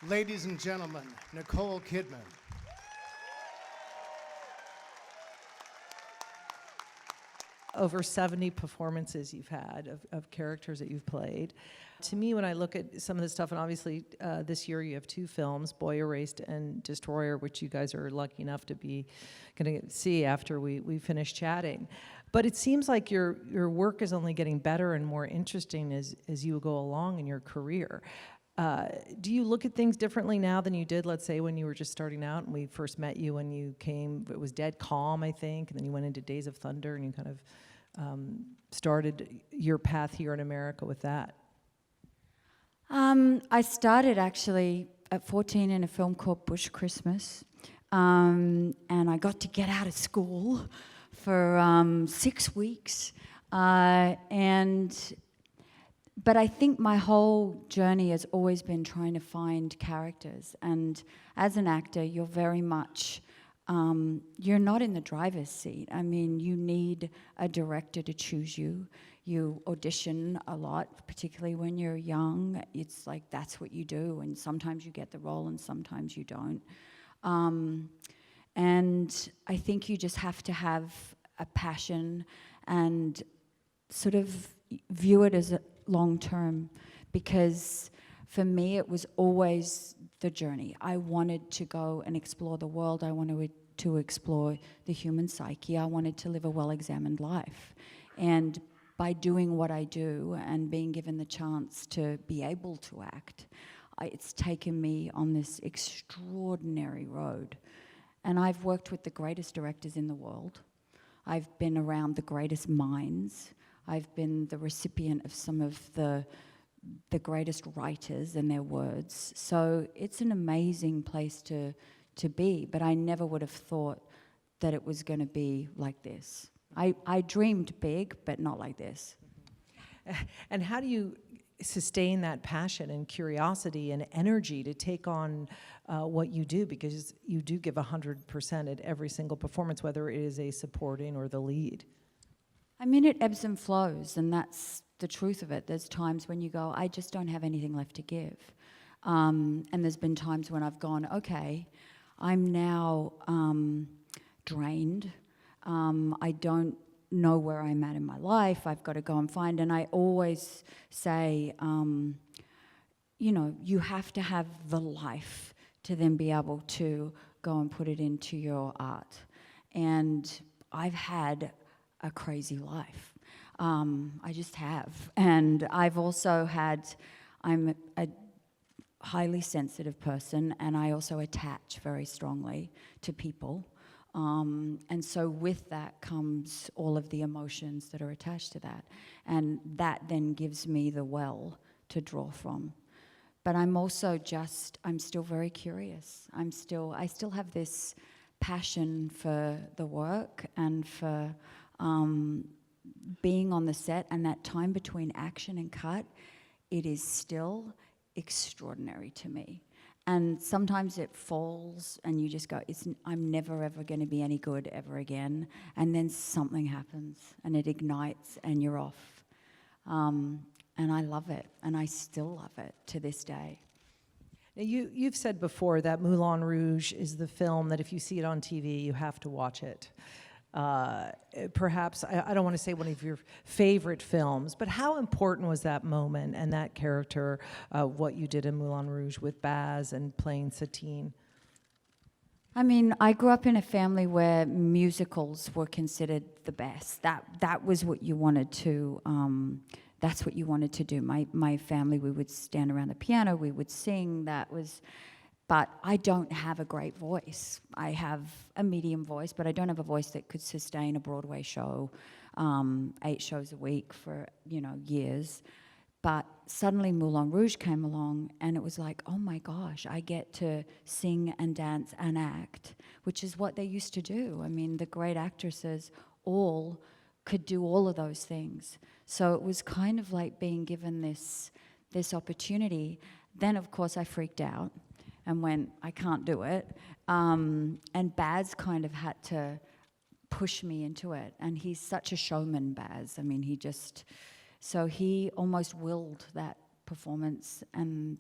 Ladies and gentlemen, Nicole Kidman. Over 70 performances you've had of characters that you've played. To me, when I look at some of this stuff, and obviously this year you have 2 films, Boy Erased and Destroyer, which you guys are lucky enough to be going to see after we finish chatting. But it seems like your work is only getting better and more interesting as you go along in your career. Do you look at things differently now than you did, let's say, when you were just starting out and we first met you when you came, it was Dead Calm, I think, and then you went into Days of Thunder and you kind of started your path here in America with that? I started actually at 14 in a film called Bush Christmas, and I got to get out of school for 6 weeks, but I think my whole journey has always been trying to find characters. And as an actor, you're very much, you're not in the driver's seat. I mean, you need a director to choose you. You audition a lot, particularly when you're young. It's like that's what you do. And sometimes you get the role and sometimes you don't. And I think you just have to have a passion and sort of view it as a long term, because for me it was always the journey. I wanted to go and explore the world. I wanted to explore the human psyche. I wanted to live a well-examined life. And by doing what I do and being given the chance to be able to act, it's taken me on this extraordinary road. And I've worked with the greatest directors in the world. I've been around the greatest minds. I've been the recipient of some of the greatest writers and their words. So it's an amazing place to be, but I never would have thought that it was going to be like this. I dreamed big, but not like this. And how do you sustain that passion and curiosity and energy to take on what you do? Because you do give 100% at every single performance, whether it is a supporting or the lead. I mean, it ebbs and flows, and that's the truth of it. There's times when you go, I just don't have anything left to give. And there's been times when I've gone, okay, I'm now drained. I don't know where I'm at in my life. I've got to go and find. And I always say, you know, you have to have the life to then be able to go and put it into your art. And I've had a crazy life. I just have. And I've also had, I'm a highly sensitive person, and I also attach very strongly to people. And so with that comes all of the emotions that are attached to that. And that then gives me the well to draw from. But I'm also I'm still very curious. I still have this passion for the work and for being on the set, and that time between action and cut, it is still extraordinary to me. And sometimes it falls and you just go, I'm never ever going to be any good ever again. And then something happens and it ignites and you're off. And I love it, and I still love it to this day. Now you've said before that Moulin Rouge is the film that if you see it on TV, you have to watch it. Perhaps, I don't want to say one of your favorite films, but how important was that moment and that character, what you did in Moulin Rouge with Baz and playing Satine? I mean, I grew up in a family where musicals were considered the best. That was what you wanted to, that's what you wanted to do. My family, we would stand around the piano, we would sing, but I don't have a great voice. I have a medium voice, but I don't have a voice that could sustain a Broadway show, 8 shows a week for, years. But suddenly Moulin Rouge came along, and it was like, oh my gosh, I get to sing and dance and act, which is what they used to do. I mean, the great actresses all could do all of those things. So it was kind of like being given this opportunity. Then, of course, I freaked out and went, I can't do it. And Baz kind of had to push me into it. And he's such a showman, Baz. I mean, so he almost willed that performance, and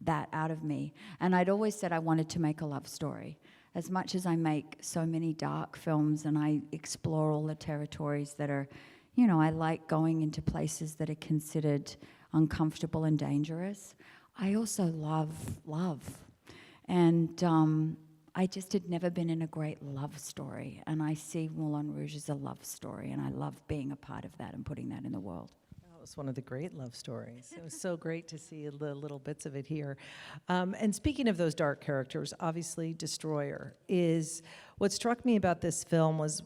that out of me. And I'd always said I wanted to make a love story. As much as I make so many dark films and I explore all the territories that are, you know, I like going into places that are considered uncomfortable and dangerous, I also love love. And I just had never been in a great love story. And I see Moulin Rouge as a love story, and I love being a part of that and putting that in the world. That was one of the great love stories. It was so great to see the little bits of it here. And speaking of those dark characters, obviously Destroyer is, what struck me about this film was,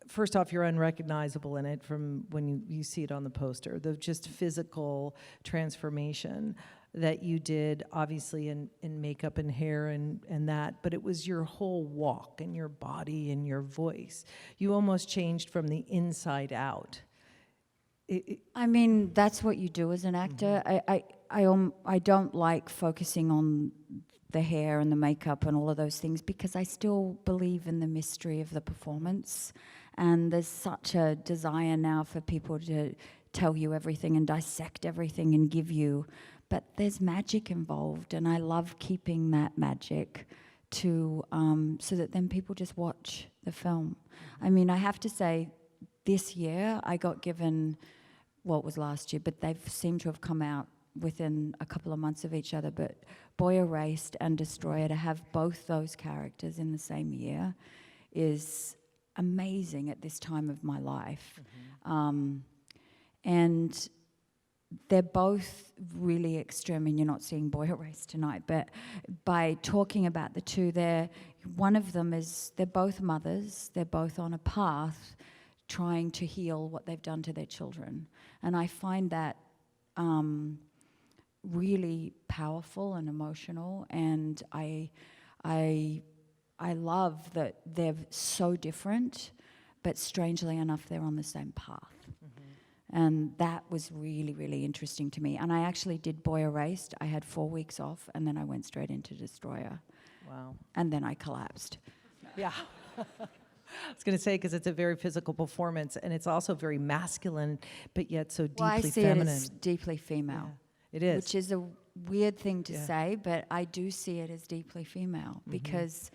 first off, you're unrecognizable in it from when you see it on the poster, the just physical transformation that you did, obviously in makeup and hair and that, but it was your whole walk and your body and your voice. You almost changed from the inside out. I mean, that's what you do as an actor. I don't like focusing on the hair and the makeup and all of those things because I still believe in the mystery of the performance. And there's such a desire now for people to tell you everything and dissect everything and give you, but there's magic involved, and I love keeping that magic to so that then people just watch the film. I mean, I have to say, this year I got given, well, it was last year, but they've seemed to have come out within a couple of months of each other, but Boy Erased and Destroyer, to have both those characters in the same year is amazing at this time of my life. And they're both really extreme, and you're not seeing Boy Erased tonight, but by talking about the two, one of them is, they're both mothers, they're both on a path trying to heal what they've done to their children. And I find that really powerful and emotional, and I love that they're so different, but strangely enough, they're on the same path. And that was really, really interesting to me. And I actually did Boy Erased. I had 4 weeks off, and then I went straight into Destroyer. Wow. And then I collapsed. Yeah. I was going to say, because it's a very physical performance, and it's also very masculine, but yet so deeply I see feminine. it as deeply female. Yeah, it is. Which is a weird thing to say, but I do see it as deeply female because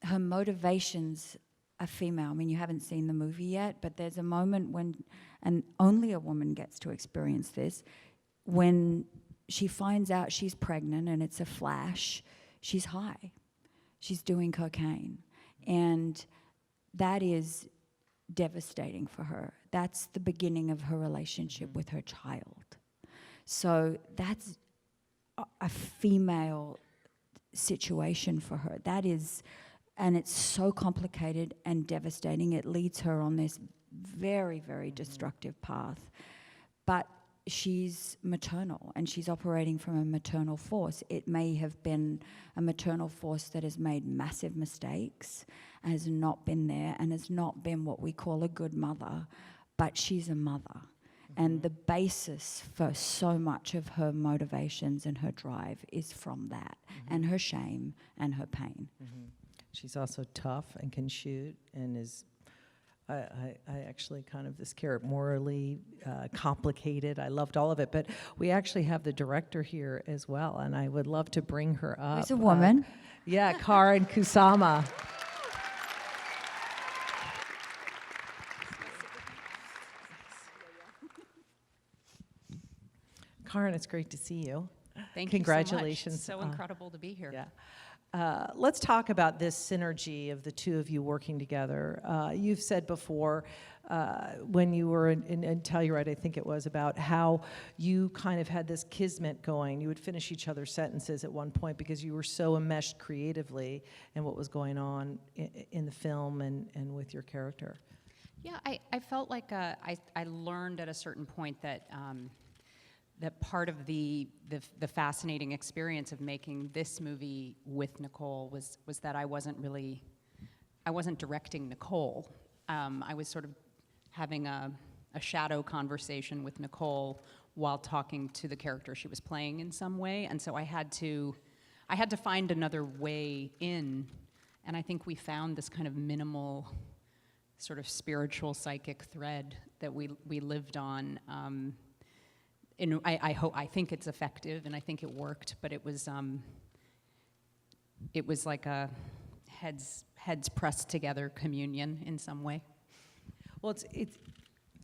her motivations are female. I mean, you haven't seen the movie yet, but there's a moment when, and only a woman gets to experience this, when she finds out she's pregnant and it's a flash, she's high. She's doing cocaine. And that is devastating for her. That's the beginning of her relationship with her child. So that's a female situation for her. That is, and it's so complicated and devastating. It leads her on this very, very destructive path. But she's maternal, and she's operating from a maternal force. It may have been a maternal force that has made massive mistakes, has not been there, and has not been what we call a good mother, but she's a mother. And the basis for so much of her motivations and her drive is from that, and her shame and her pain. She's also tough and can shoot, and is, I actually kind of, this character, morally complicated. I loved all of it, but we actually have the director here as well, and I would love to bring her up. Who's a woman? Yeah, Karyn Kusama. Karyn, it's great to see you. Thank Congratulations. you so much. So incredible to be here. Yeah. Let's talk about this synergy of the two of you working together. You've said before, when you were in Telluride, I think it was, about how you kind of had this kismet going. You would finish each other's sentences at one point because you were so enmeshed creatively in what was going on in the film and with your character. Yeah, I felt like I learned at a certain point that that part of the fascinating experience of making this movie with Nicole was that I wasn't directing Nicole. I was sort of having a shadow conversation with Nicole while talking to the character she was playing in some way, and so I had to find another way in, and I think we found this kind of minimal sort of spiritual psychic thread that we lived on. I think it's effective, and I think it worked, but it was like a heads pressed together communion in some way. Well,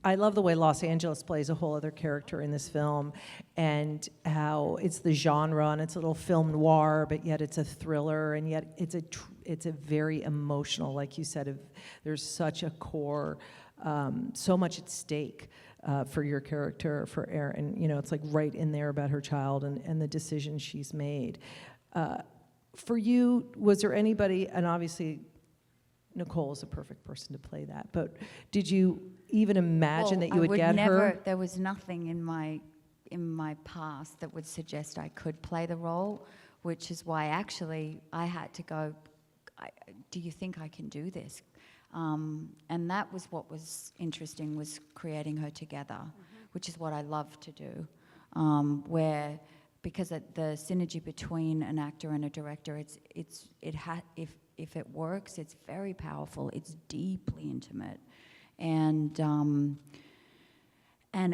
I love the way Los Angeles plays a whole other character in this film, and how it's the genre, and it's a little film noir, but yet it's a thriller, and yet it's a very emotional, like you said, there's such a core, so much at stake for your character, for Erin. You know, it's like right in there about her child and the decisions she's made. For you, was there anybody, and obviously Nicole is a perfect person to play that, but did you even imagine that you would get her? There was nothing in my past that would suggest I could play the role, which is why actually I had to go, do you think I can do this? And that was what was interesting, was creating her together, which is what I love to do, because the synergy between an actor and a director, if it works, it's very powerful. It's deeply intimate, and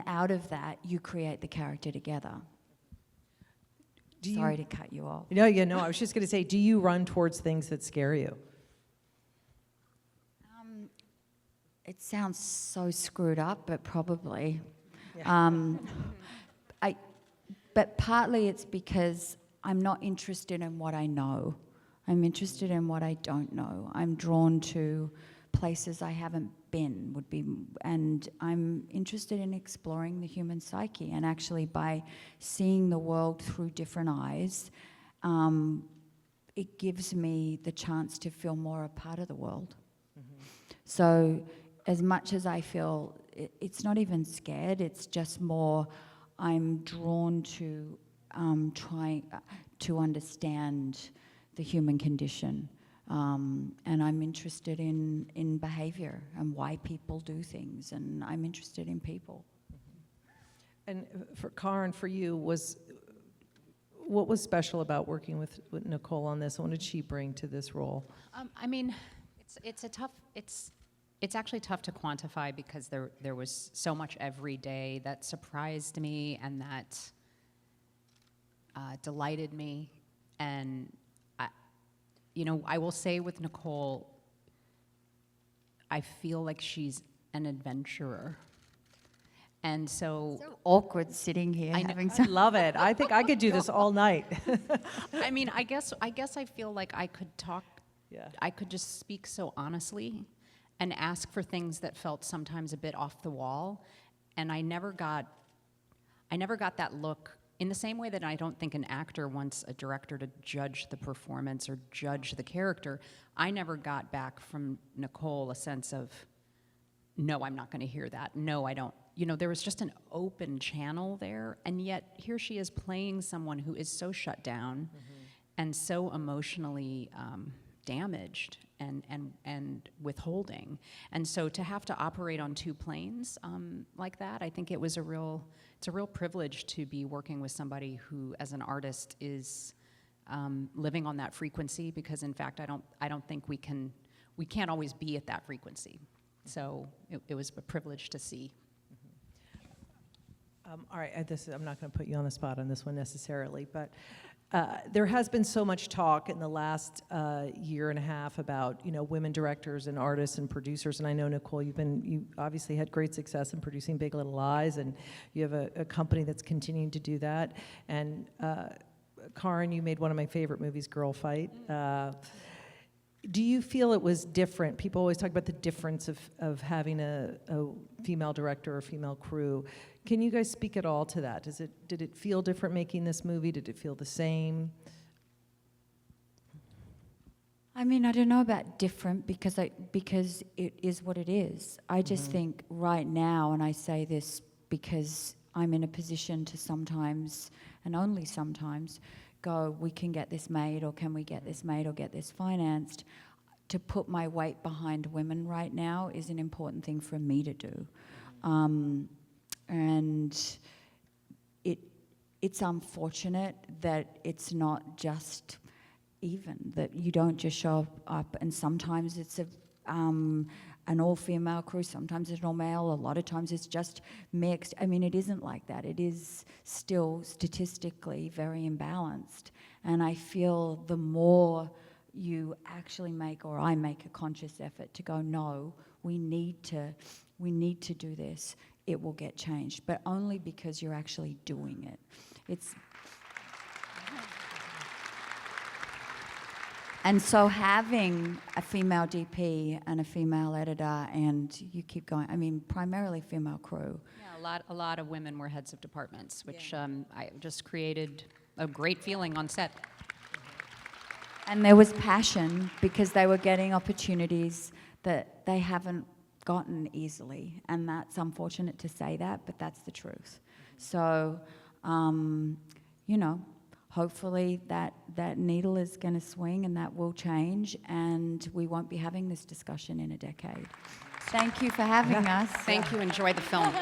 out of that, you create the character together. Sorry to cut you off. No, I was just going to say, do you run towards things that scare you? It sounds so screwed up, but probably. Yeah. But partly it's because I'm not interested in what I know. I'm interested in what I don't know. I'm drawn to places I haven't been, and I'm interested in exploring the human psyche. And actually, by seeing the world through different eyes, it gives me the chance to feel more a part of the world. So as much as I feel, it's not even scared, it's just more, I'm drawn to trying to understand the human condition, and I'm interested in behavior and why people do things, and I'm interested in people. And for Karyn, for you, what was special about working with Nicole on this? What did she bring to this role? I mean, it's actually tough to quantify, because there was so much every day that surprised me and that delighted me. And I will say with Nicole, I feel like she's an adventurer. And so Awkward sitting here. I love it. I think I could do this all night. I mean, I guess I feel like I could talk. Yeah. I could just speak so honestly and ask for things that felt sometimes a bit off the wall, and I never got that look. In the same way that I don't think an actor wants a director to judge the performance or judge the character, I never got back from Nicole a sense of, no, I'm not going to hear that. No, I don't. There was just an open channel there, and yet here she is playing someone who is so shut down and so emotionally damaged and withholding. And so to have to operate on two planes like that, I think it's a real privilege to be working with somebody who, as an artist, is living on that frequency, because in fact, I don't think we can't always be at that frequency. So it was a privilege to see. All right, I'm not going to put you on the spot on this one necessarily, but there has been so much talk in the last year and a half about women directors and artists and producers, and I know, Nicole, you obviously had great success in producing Big Little Lies, and you have a company that's continuing to do that. And Karyn, you made one of my favorite movies, Girl Fight. Do you feel it was different? People always talk about the difference of having a female director or female crew. Can you guys speak at all to that? Did it feel different making this movie? Did it feel the same? I mean, I don't know about different, because it is what it is. I just think right now, and I say this because I'm in a position to sometimes, and only sometimes, go, we can get this made, or can we get this made, or get this financed. To put my weight behind women right now is an important thing for me to do. And it's unfortunate that it's not just even, that you don't just show up, and sometimes it's an all-female crew, sometimes it's all male, a lot of times it's just mixed. I mean, it isn't like that. It is still statistically very imbalanced. And I feel the more you actually make, or I make a conscious effort to go, no, we need to do this, it will get changed, but only because you're actually doing it. And so having a female DP and a female editor, and you keep going, I mean, primarily female crew. Yeah, a lot of women were heads of departments, which I just created a great feeling on set. And there was passion because they were getting opportunities that they haven't gotten easily. And that's unfortunate to say that, but that's the truth. So, you know, hopefully that needle is going to swing and that will change, and we won't be having this discussion in a decade. Thank you for having us. Thank you. Enjoy the film.